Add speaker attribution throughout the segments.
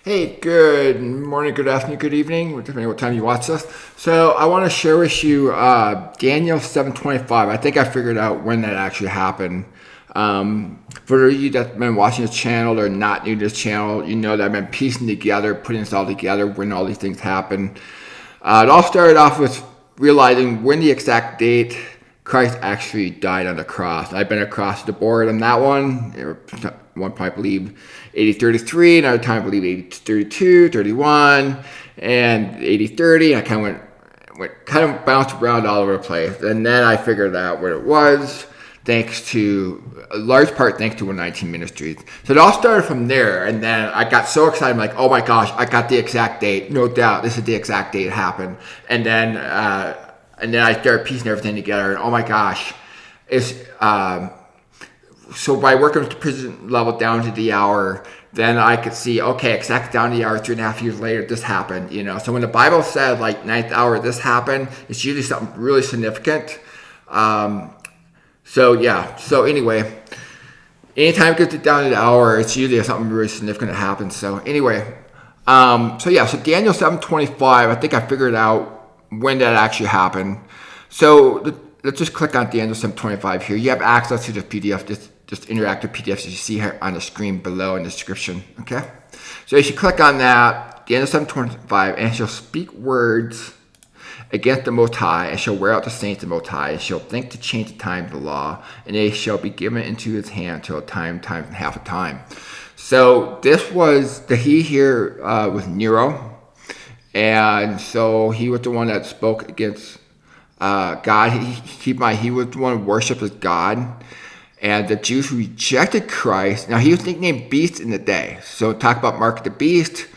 Speaker 1: Hey, good morning, good afternoon, good evening, depending on what time you watch this. So I want to share with you Daniel 7:25. I think I figured out when that actually happened. For you that's been watching this channel or not new to this channel, you know that I've been piecing together, putting this all together when all these things happen. It all started off with realizing when the exact date Christ actually died on the cross. I've been across the board on that one. One time I believe 80:33, another time I believe 80:32, 31, and 80:30. I kind of bounced around all over the place, and then I figured out what it was. Thanks to a large part, thanks to 119 Ministries. So it all started from there, and then I got so excited. I'm like, oh my gosh, I got the exact date. No doubt, this is the exact date it happened. And then I started piecing everything together. And oh my gosh, it's so by working with the prison level down to the hour, then I could see, okay, exactly down to the hour, 3.5 years later, this happened. So when the Bible said like ninth hour, this happened, it's usually something really significant. So anyway, anytime it gets down to the hour, it's usually something really significant that happens. So anyway, so Daniel 7:25, I think I figured out when that actually happened. So let's just click on Daniel 7:25 here. You have access to the PDF, just interactive PDFs as you see here on the screen below in the description, okay? So you should click on that, Daniel 7:25, and it shall speak words against the Most High, and shall wear out the saints of the Most High, and shall think to change the time of the law, and they shall be given into his hand till a time, and half a time. So this was he here was Nero, and so he was the one that spoke against God. Keep in mind, he was the one who worshipped as God, and the Jews who rejected Christ. Now he was nicknamed Beast in the day. So talk about Mark the Beast.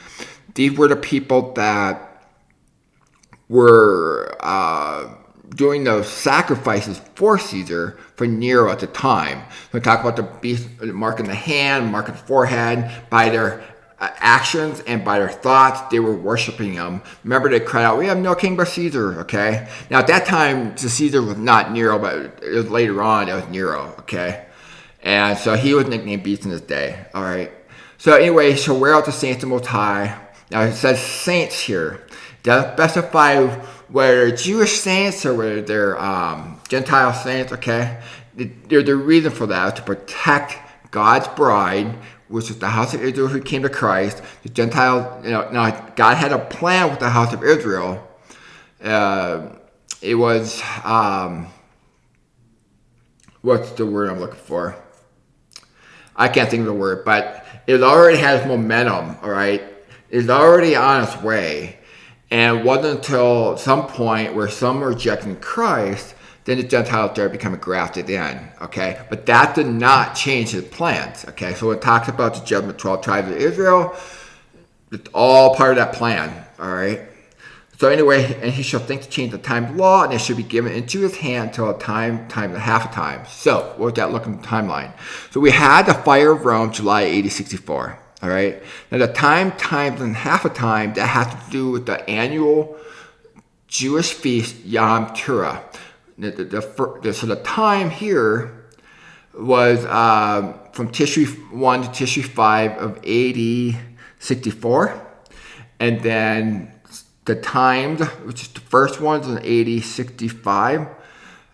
Speaker 1: These were the people that were doing those sacrifices for Caesar, for Nero at the time. So talk about the beast marking the hand, marking the forehead, by their actions and by their thoughts, they were worshiping him. Remember, they cried out, "We have no king but Caesar." Okay. Now at that time, the Caesar was not Nero, but it was later on it was Nero. Okay, and so he was nicknamed Beast in his day. All right. So anyway, so wear out the saints of the Most High. Now it says saints here. Doesn't specify whether Jewish saints or whether they're Gentile saints. Okay, the reason for that is to protect God's bride, which is the house of Israel who came to Christ. The Gentile, now God had a plan with the house of Israel. It was, what's the word I'm looking for? I can't think of the word, but it already has momentum, all right? It's already on its way. And it wasn't until some point where some were rejecting Christ, then the Gentiles there become grafted in, okay? But that did not change his plans, okay? So when it talks about the judgment 12 tribes of Israel, it's all part of that plan, all right? So anyway, and he shall think to change the time of law, and it should be given into his hand till a time and a half a time. So what was that looking at the timeline? So we had the fire of Rome, July 80, 64. All right. Now the time and half a time, that has to do with the annual Jewish feast Yom Teruah. So the time here was from Tishri 1 to Tishri 5 of AD 64, and then the times, which is the first one's in AD 65,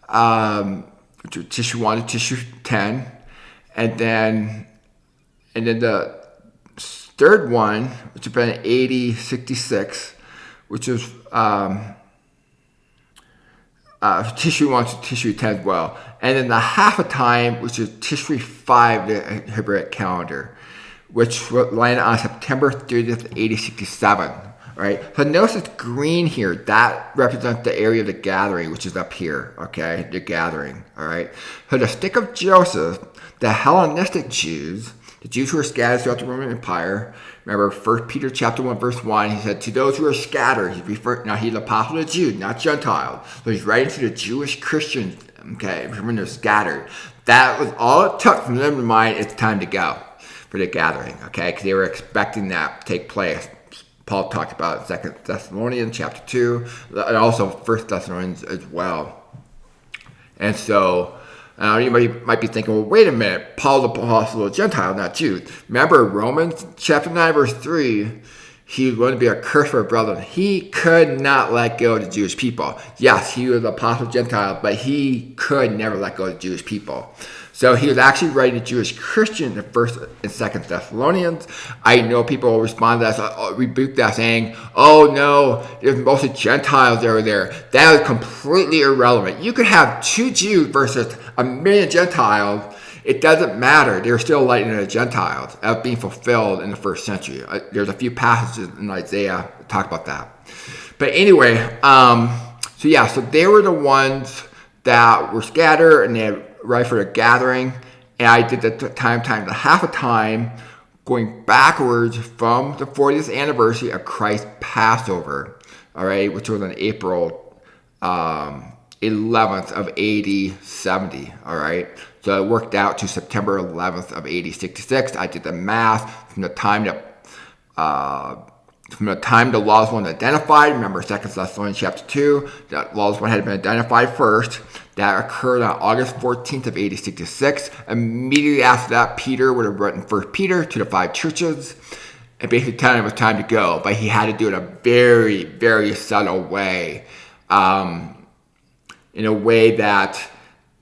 Speaker 1: Tishri 1 to Tishri 10, and then the third one, which would have been 8066, which is Tishri 1 to Tishri 10 as well. And then the half a time, which is Tishri 5, the Hebraic calendar, which landed on September 30th, 8067. Right? So notice it's green here. That represents the area of the gathering, which is up here. Okay? The gathering. All right? So the stick of Joseph, the Hellenistic Jews, the Jews who were scattered throughout the Roman Empire. Remember 1 Peter chapter 1, verse 1, he said, to those who are scattered, now he's an apostle of the Jews, not Gentiles. So he's writing to the Jewish Christians, okay, when they're scattered. That was all it took from them to mind, it's time to go for the gathering, okay, because they were expecting that to take place. Paul talked about it in 2 Thessalonians chapter 2, and also 1 Thessalonians as well. And so, You might be thinking, well, wait a minute, Paul the Apostle, a Gentile, not Jews. Remember Romans chapter 9, verse 3, he was going to be a curse for a brother. He could not let go of the Jewish people. Yes, he was an apostle Gentile, but he could never let go of the Jewish people. So he was actually writing to Jewish Christians in 1st and 2nd Thessalonians. I know people will respond to that, rebuke that, saying, oh no, there's mostly Gentiles that are there. That is completely irrelevant. You could have 2 Jews versus 1 million Gentiles. It doesn't matter. They're still lightning the Gentiles as being fulfilled in the 1st century. There's a few passages in Isaiah that talk about that. But anyway, so they were the ones that were scattered and they had right for the gathering. And I did the time to half a time going backwards from the 40th anniversary of Christ's Passover, all right, which was on April 11th of AD 70, all right? So it worked out to September 11th of AD 66. I did the math from the time the laws weren't identified. Remember 2 Thessalonians chapter 2, that laws had been identified first. That occurred on August 14th of AD 66. Immediately after that, Peter would have written 1 Peter to the 5 churches and basically telling him it was time to go. But he had to do it in a very, very subtle way, in a way that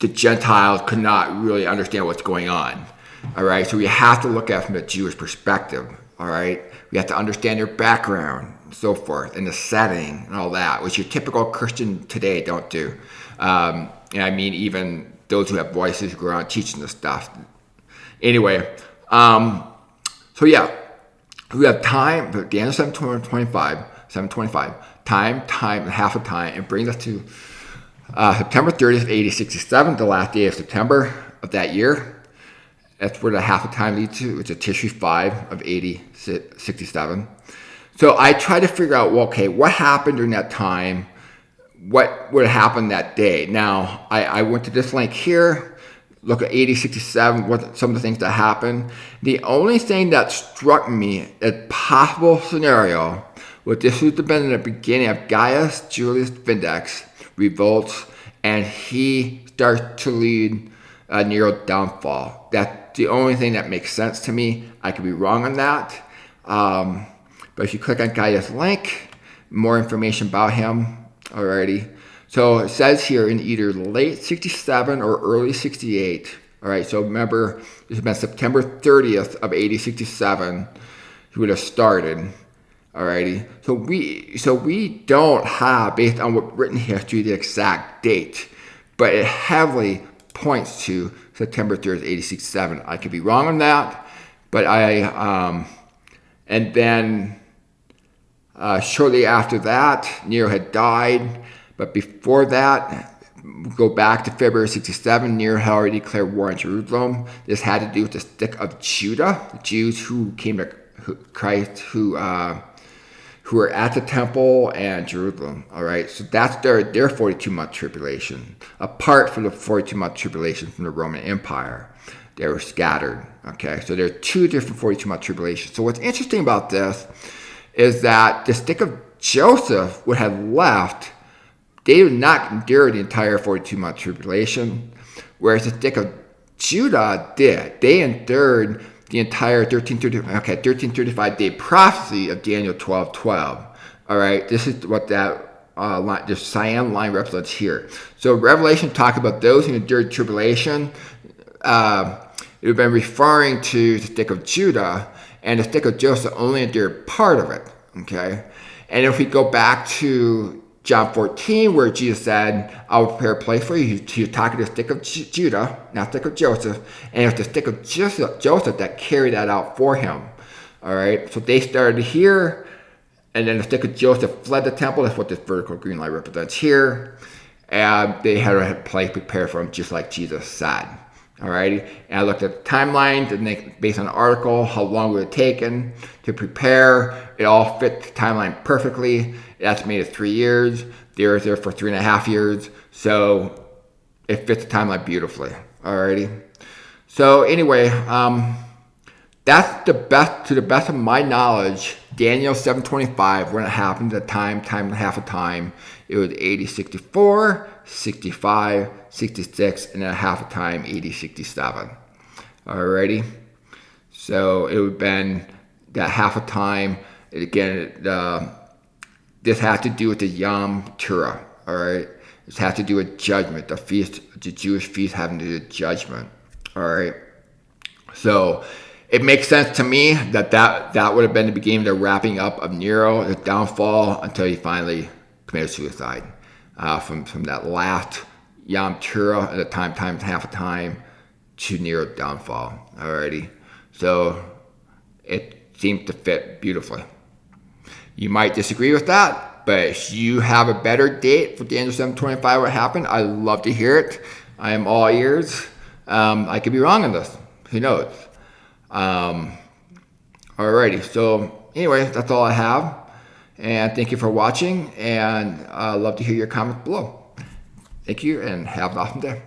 Speaker 1: the Gentiles could not really understand what's going on. All right, so we have to look at it from the Jewish perspective. All right, we have to understand their background, and so forth, and the setting and all that, which your typical Christian today don't do. And I mean, even those who have voices who go around teaching this stuff. Anyway, we have time. Daniel 7:25, time, half a time, and brings us to September 30th, 1867, the last day of September of that year. That's where the half a time leads to. It's a Tishri 5 of 1867. So I tried to figure out, well, okay, what happened during that time? What would happen that day? Now, I went to this link here, look at 1867, what some of the things that happened. The only thing that struck me as possible scenario was this would have been in the beginning of Gaius Julius Vindex revolts, and he starts to lead Nero's downfall. That's the only thing that makes sense to me. I could be wrong on that. But if you click on Gaius' link, more information about him. Alrighty. So it says here in either late 67 or early 68. All right. So remember, this has been September 30th of 1867. He would have started. Alrighty. So we don't have, based on what written history, the exact date, but it heavily points to September 30th, 1867. I could be wrong on that, but and then shortly after that, Nero had died. But before that, go back to February 67, Nero had already declared war on Jerusalem. This had to do with the stick of Judah, the Jews who came to Christ, who were at the temple and Jerusalem. All right, so that's their 42-month tribulation. Apart from the 42-month tribulation from the Roman Empire, they were scattered. Okay, so there are 2 different 42-month tribulations. So what's interesting about this is that the stick of Joseph would have left. They would not endure the entire 42-month tribulation, whereas the stick of Judah did. They endured the entire 1335-day prophecy of Daniel 12:12. All right, this is what that the cyan line represents here. So Revelation talks about those who endured tribulation. It would have been referring to the stick of Judah, and the stick of Joseph only endured part of it, okay? And if we go back to John 14, where Jesus said, I will prepare a place for you, he was talking to the stick of Judah, not stick of Joseph, and it was the stick of Joseph that carried that out for him, all right? So they started here, and then the stick of Joseph fled the temple. That's what this vertical green line represents here. And they had a place prepared for him, just like Jesus said. Alrighty, and I looked at the timeline based on the article, how long it would have taken to prepare. It all fit the timeline perfectly. It estimated 3 years. They were there for 3.5 years. So it fits the timeline beautifully. Alrighty. So anyway, That's to the best of my knowledge, Daniel 725, when it happened, the time and a half of time, it was 80, 64, 65, 66, and then a half a time, 80, 67. Alrighty. So it would have been that half a time. Again, this had to do with the Yom Teruah. Alright. This had to do with judgment, the feast, the Jewish feast having to do with judgment. Alright. So it makes sense to me that would have been the beginning of the wrapping up of Nero, the downfall, until he finally committed suicide. From that last Yom Teruah at the time half a time to Nero's downfall. Alrighty. So it seems to fit beautifully. You might disagree with that, but if you have a better date for Daniel 725 what happened, I'd love to hear it. I am all ears. I could be wrong on this. Who knows? Alrighty. So anyway, that's all I have. And thank you for watching. And I'd love to hear your comments below. Thank you and have an awesome day.